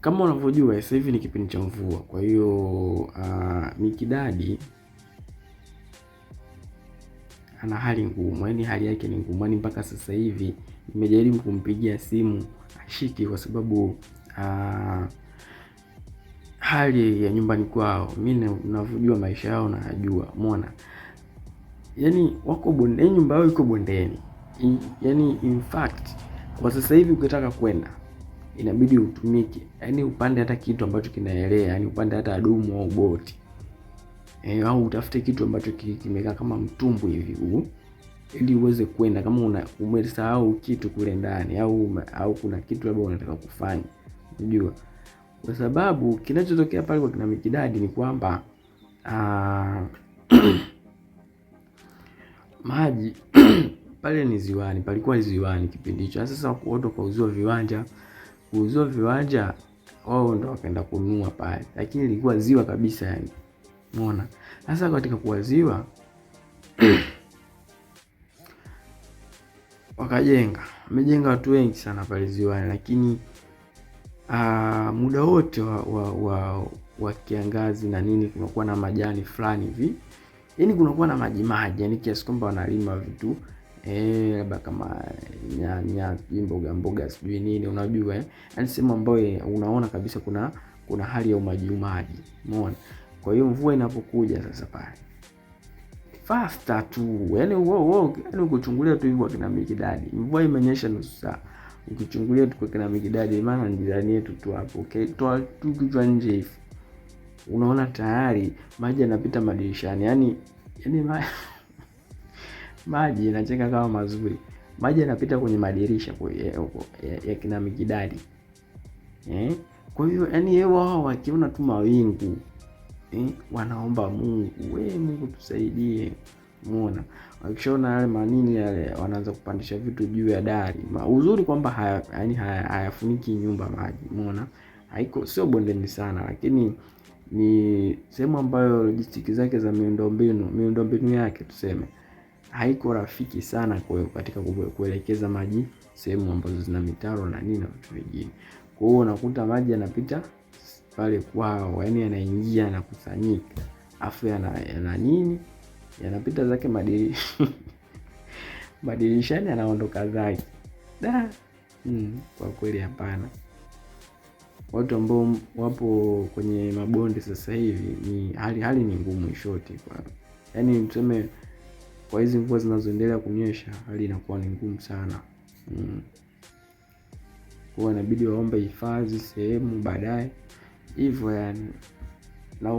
kama unavyojua sasa hivi ni kipindi cha mvua, kwa hiyo Mikidadi ana hali ngumu, yaani hali yake ni ngumu, yaani mpaka sasa hivi nimejaribu kumpigia simu ashiki, kwa sababu hali ya nyumbani kwao mimi ninavyojua maisha yao najua, umeona, yaani wako bondeni, nyumba yao iko bondeni, yaani in fact kwa sasa hivi ukitaka kwenda inabidi utumike, yaani upande hata kitu ambacho kinaelea, yaani upande hata dumu au boti, au utafute kitu ambacho kimekaa kama mtumbwi hivi huu, ili uweze kwenda kama umesahau kitu kule ndani, au kuna kitu labda unataka kufanya, unajua. Kwa sababu kinachotokea pale kwa kina Mikidadi ni kwamba maji pale ni ziwani, palikuwa ziwani kipindi hicho. Sasa watu kauziwa viwanja, wao ndo wakaenda kununua pale, lakini ilikuwa ziwa kabisa, yani umeona. Sasa katika kuwa ziwa wamejenga watu wengi sana pale ziwani, lakini muda wote wa kiangazi na nini kunakuwa na majani fulani hivi, yaani kunakuwa na maji, yaani kiasi kwamba wanalima vitu labda kama nyanya, mboga sijui nini, unajua yaani sehemu ambayo unaona kabisa kuna hali ya umaji, umeona. Kwa hiyo mvua inapokuja sasa pale faster tu, yaani ukichungulia tu hivyo kina Mikidadi, mvua imenyesha nusu saa, ukichungulia tu kwa kina Mikidadi, maana jirani yetu tu hapo, okay, toa tu kichwa nje hivi unaona tayari maji yanapita madirishani, yaani maji yanacheka kama mazuri, maji yanapita kwenye madirisha ya kina Mikidadi. Kwa hiyo yaani wao wakiona tu mawingu wanaomba Mungu, Mungu tusaidie, umeona. Wakishaona yale manini yale, wanaanza kupandisha vitu juu ya dari. Uzuri kwamba hayafuniki nyumba maji, umeona. Sio bondeni sana, lakini ni sehemu ambayo logistics zake za miundombinu yake tuseme haiko rafiki sana kwa katika kuelekeza maji sehemu ambazo zina mitaro na nini na vitu vingine. Kwa hiyo unakuta maji yanapita pale kwao, yaani yanaingia na kusanyika, afu yana nini, yanapita zake madirishani, yanaondoka zake. Kwa kweli hapana. Watu ambao wapo kwenye mabonde sasa hivi ni hali ni ngumu shoti, kwa yaani tuseme kwa hizi mvua zinazoendelea kunyesha hali inakuwa ni ngumu sana. Kwa inabidi waombe hifadhi sehemu baadaye hivyo, yani na